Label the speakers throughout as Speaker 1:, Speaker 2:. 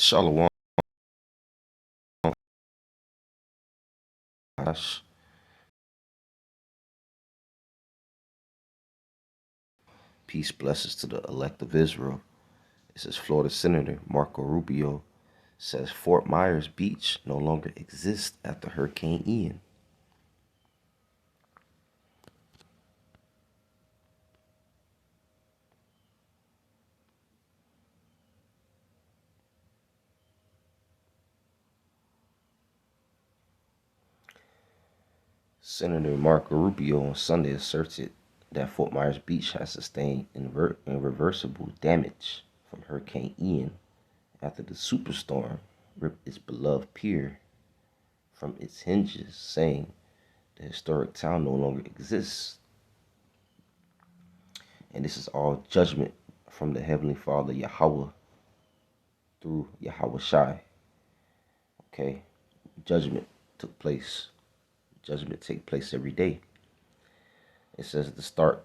Speaker 1: Shalom. Peace, blessings to the elect of Israel. This is Florida Senator Marco Rubio says Fort Myers Beach no longer exists after Hurricane Ian. Senator Marco Rubio on Sunday asserted that Fort Myers Beach has sustained irreversible damage from Hurricane Ian after the superstorm ripped its beloved pier from its hinges, saying the historic town no longer exists. And this is all judgment from the Heavenly Father Yahweh through Yahweh Shai. Okay, judgment took place. Judgment take place every day. It says the start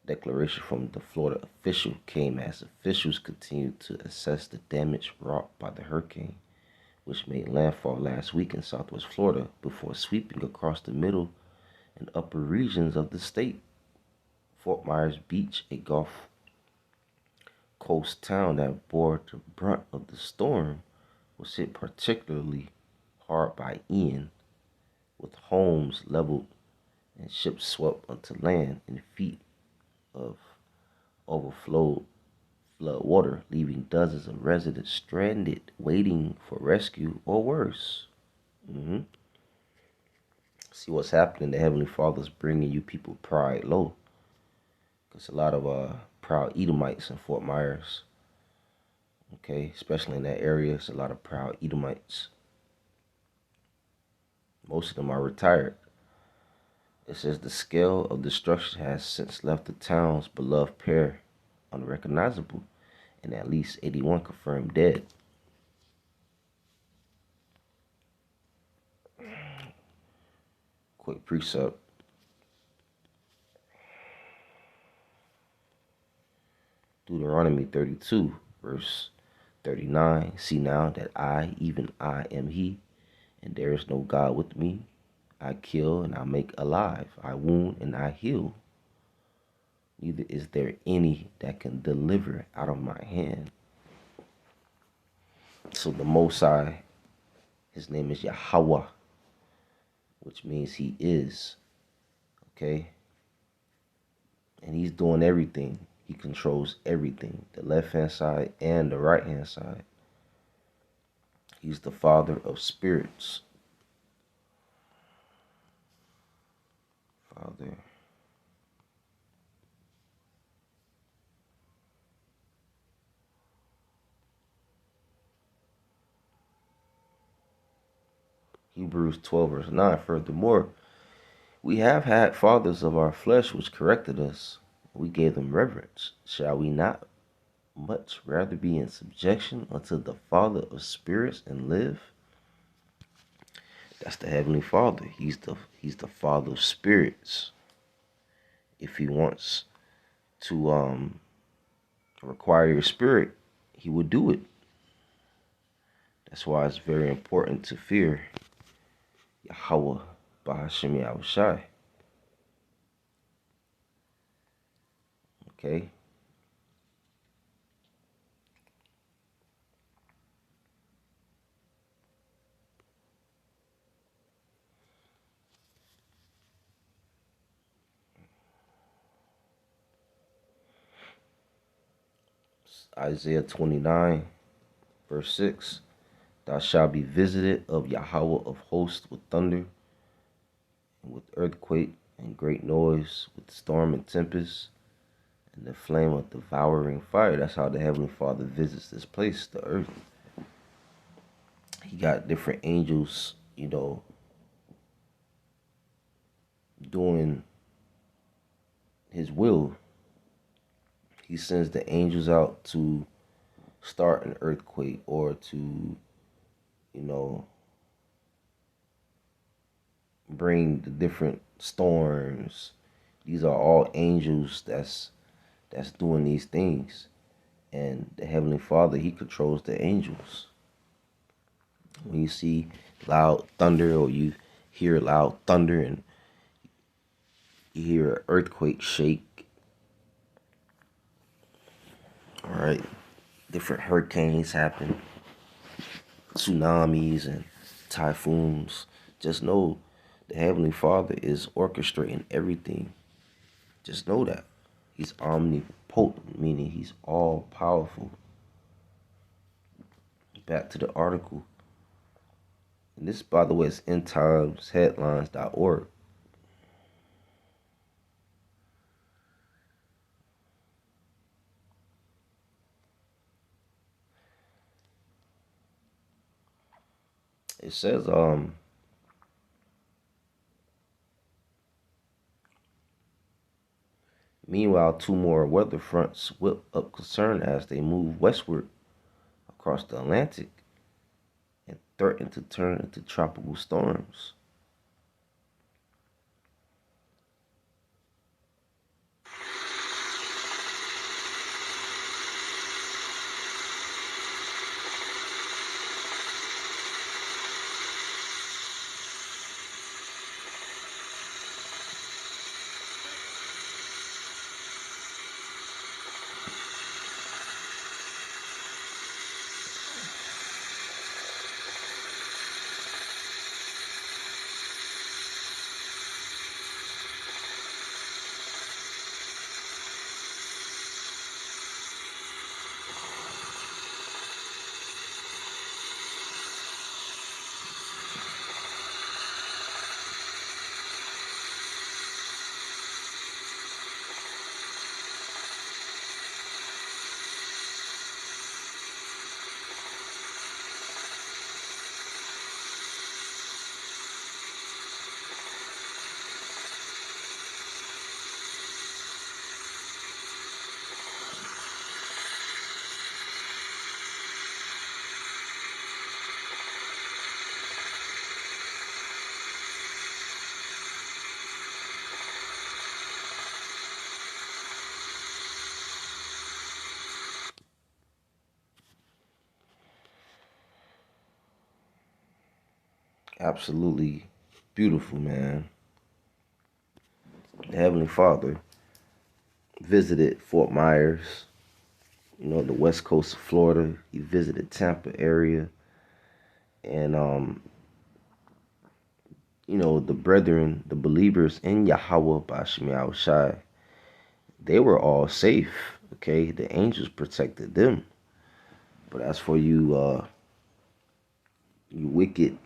Speaker 1: declaration from the Florida official came as officials continued to assess the damage wrought by the hurricane, which made landfall last week in southwest Florida before sweeping across the middle and upper regions of the state. Fort Myers Beach, a Gulf Coast town that bore the brunt of the storm, was hit particularly hard by Ian, with homes leveled and ships swept onto land in feet of overflowed flood water, leaving dozens of residents stranded, waiting for rescue or worse. See what's happening. The Heavenly Father's bringing you people pride low. Because a lot of proud Edomites in Fort Myers. Okay, especially in that area, it's a lot of proud Edomites. Most of them are retired. It says the scale of destruction has since left the town's beloved pair unrecognizable, and at least 81 confirmed dead. Quick precept. Deuteronomy 32, verse 39. See now that I, even I, am He, and there is no God with me. I kill and I make alive. I wound and I heal. Neither is there any that can deliver out of my hand. So the Most High, his name is Yahweh, which means he is. Okay? And he's doing everything. He controls everything. The left-hand side and the right-hand side. He's the Father of spirits. Father. Hebrews 12, verse 9. Furthermore, we have had fathers of our flesh which corrected us. We gave them reverence. Shall we not much rather be in subjection unto the Father of spirits and live? That's the Heavenly Father. He's the Father of spirits. If he wants to require your spirit, he would do it. That's why it's very important to fear Yahweh Bahashem Yahushai. Okay? Isaiah 29, verse 6. Thou shalt be visited of Yahweh of hosts with thunder, and with earthquake and great noise, with storm and tempest, and the flame of devouring fire. That's how the Heavenly Father visits this place, the earth. He got different angels, doing his will. He sends the angels out to start an earthquake or to, bring the different storms. These are all angels that's doing these things. And the Heavenly Father, he controls the angels. When you see loud thunder or you hear loud thunder and you hear an earthquake shake, all right, different hurricanes happen, tsunamis and typhoons. Just know the Heavenly Father is orchestrating everything. Just know that. He's omnipotent, meaning he's all powerful. Back to the article. And this, by the way, is endtimesheadlines.org. It says, meanwhile, two more weather fronts whip up concern as they move westward across the Atlantic and threaten to turn into tropical storms. Absolutely beautiful, man. The Heavenly Father visited Fort Myers, the west coast of Florida. He visited Tampa area. And the brethren, the believers in Yahweh Bashim Yahushai, they were all safe. Okay, the angels protected them. But as for you, you wicked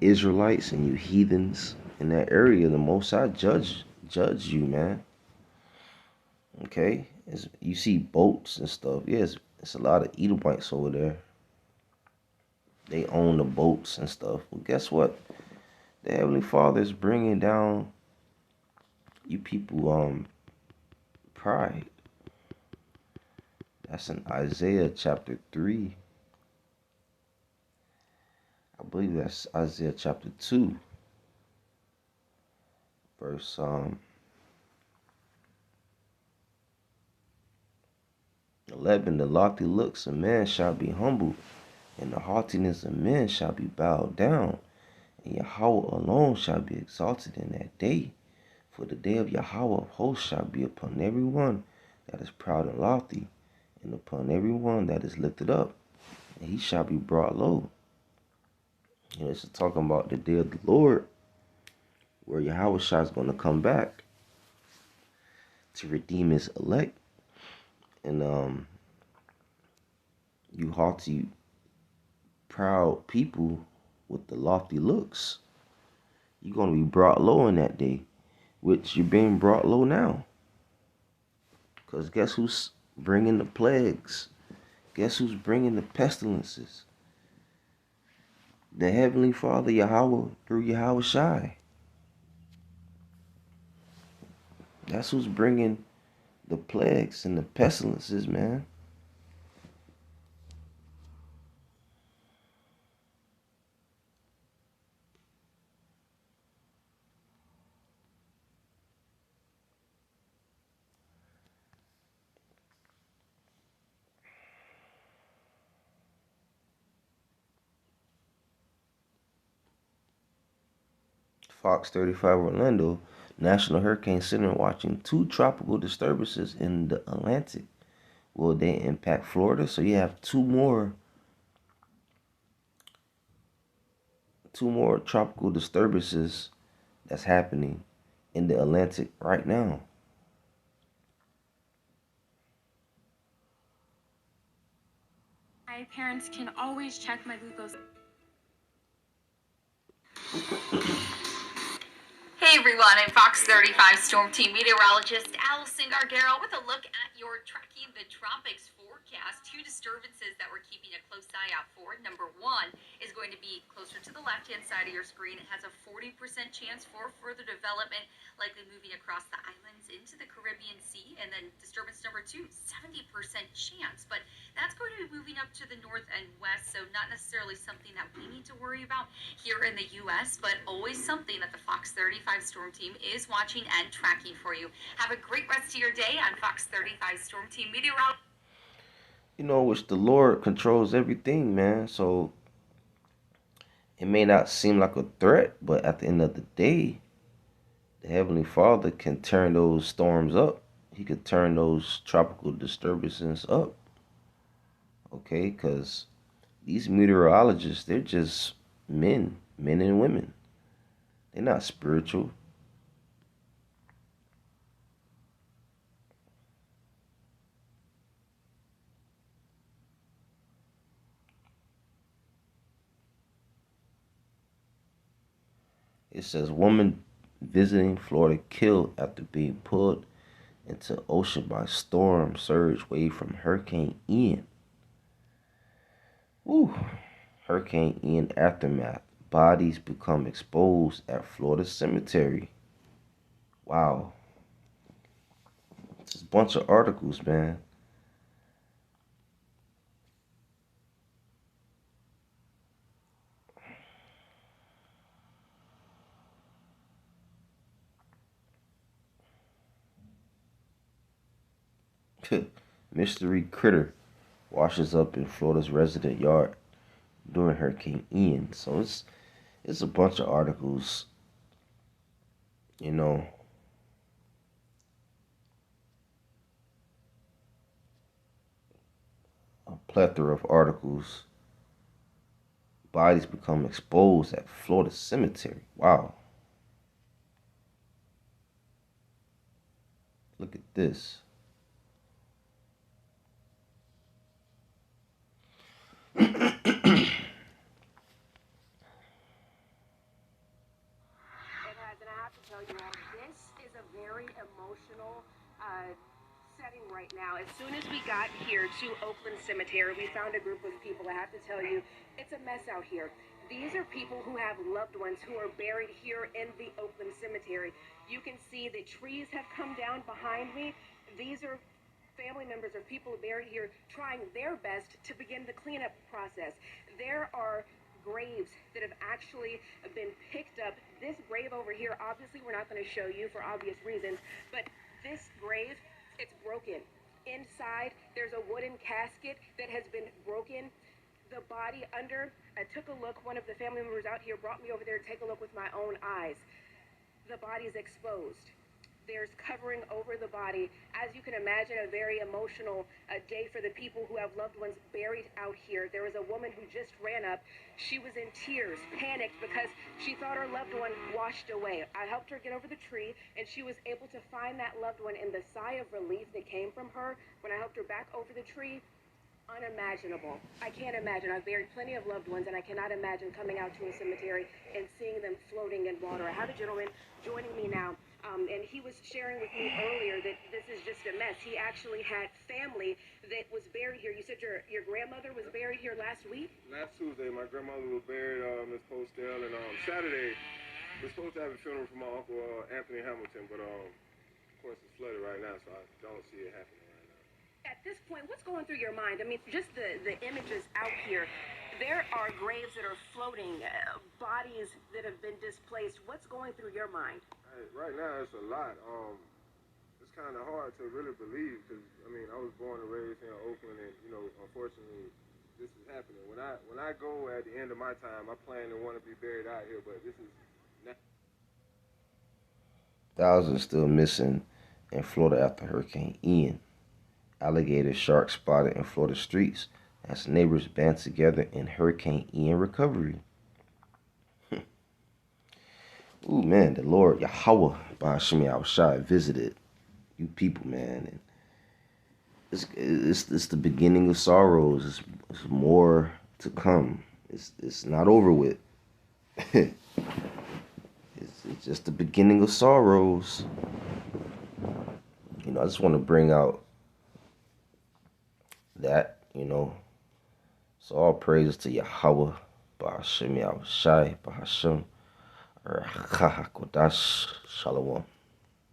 Speaker 1: Israelites and you heathens in that area, the Most High judge you, man. Okay, you see boats and stuff. Yes, it's a lot of Edomites over there. They own the boats and stuff. Well, guess what? The Heavenly Father is bringing down you people pride. That's in Isaiah chapter 3. I believe that's Isaiah chapter 2, verse 11. The lofty looks of man shall be humbled, and the haughtiness of men shall be bowed down, and Yahweh alone shall be exalted in that day. For the day of Yahweh of hosts shall be upon every one that is proud and lofty, and upon every one that is lifted up, and he shall be brought low. It's talking about the day of the Lord, where Yahweh is going to come back to redeem his elect. And you haughty, proud people with the lofty looks, you're going to be brought low in that day, which you're being brought low now. Because guess who's bringing the plagues? Guess who's bringing the pestilences? The Heavenly Father, Yahweh, through Yahweh Shai. That's who's bringing the plagues and the pestilences, man. Fox 35 Orlando National Hurricane Center watching two tropical disturbances in the Atlantic. Will they impact Florida? So you have two more tropical disturbances that's happening in the Atlantic right now.
Speaker 2: My parents can always check my glucose. Hey everyone, I'm Fox 35 Storm Team meteorologist Allison Gargaro with a look at your Tracking the Tropics forecast. Two disturbances that we're keeping a close eye out for. Number one is going to be closer to the left-hand side of your screen. It has a 40% chance for further development, likely moving across the islands into the Caribbean Sea. And then disturbance number two, 70% chance. But that's going to be moving up to the north and west, so not necessarily something that we need to worry about here in the U.S., but always something that the Fox 35 Storm Team is watching and tracking for you. Have a great rest of your day on Fox 35 Storm Team Meteorology.
Speaker 1: Which the Lord controls everything, man. So it may not seem like a threat, but at the end of the day, the Heavenly Father can turn those storms up. He could turn those tropical disturbances up. Okay, because these meteorologists, they're just men and women. They're not spiritual. It says woman visiting Florida killed after being pulled into ocean by storm surge wave from Hurricane Ian. Woo. Hurricane Ian aftermath. Bodies become exposed at Florida cemetery. Wow. It's a bunch of articles, man. Mystery critter washes up in Florida's resident yard during Hurricane Ian. So it's a bunch of articles, you know, a plethora of articles. Bodies become exposed at Florida cemetery. Wow. Look at this.
Speaker 3: It has, and I have to tell you all, this is a very emotional setting right now. As soon as we got here to Oakland Cemetery, we found a group of people. I have to tell you, it's a mess out here. These are people who have loved ones who are buried here in the Oakland Cemetery. You can see the trees have come down behind me. These are family members or people buried here trying their best to begin the cleanup process. There are graves that have actually been picked up. This grave over here, obviously we're not going to show you for obvious reasons, but this grave, it's broken. Inside, there's a wooden casket that has been broken. The body under, I took a look, one of the family members out here brought me over there to take a look with my own eyes. The body's exposed. There's covering over the body. As you can imagine, a very emotional day for the people who have loved ones buried out here. There was a woman who just ran up. She was in tears, panicked because she thought her loved one washed away. I helped her get over the tree, and she was able to find that loved one. In the sigh of relief that came from her when I helped her back over the tree, unimaginable. I can't imagine. I've buried plenty of loved ones, and I cannot imagine coming out to a cemetery and seeing them floating in water. I have a gentleman joining me now, and he was sharing with me earlier that this is just a mess. He actually had family that was buried here. You said your grandmother was buried here last week?
Speaker 4: Last Tuesday, my grandmother was buried, Miss Postell, and Saturday, we're supposed to have a funeral for my uncle, Anthony Hamilton, but of course it's flooded right now, so I don't see it happening.
Speaker 3: At this point, what's going through your mind? I mean, just the images out here. There are graves that are floating, bodies that have been displaced. What's going through your mind?
Speaker 4: Right now, it's a lot. It's kind of hard to really believe because I mean, I was born and raised here in Oakland, and unfortunately, this is happening. When I go at the end of my time, I plan to want to be buried out here, but this is not.
Speaker 1: Thousands still missing in Florida after Hurricane Ian. Alligator shark spotted in Florida streets as neighbors band together in Hurricane Ian recovery. Ooh, man, the Lord Yahweh Ba'ashim Yahushai visited you people, man. And it's the beginning of sorrows. It's more to come. It's not over with. it's just the beginning of sorrows. I just want to bring out that, So all praises to Yahweh, Ba'ashim Yahushai, Ba'ashim, Kodash, Shalom.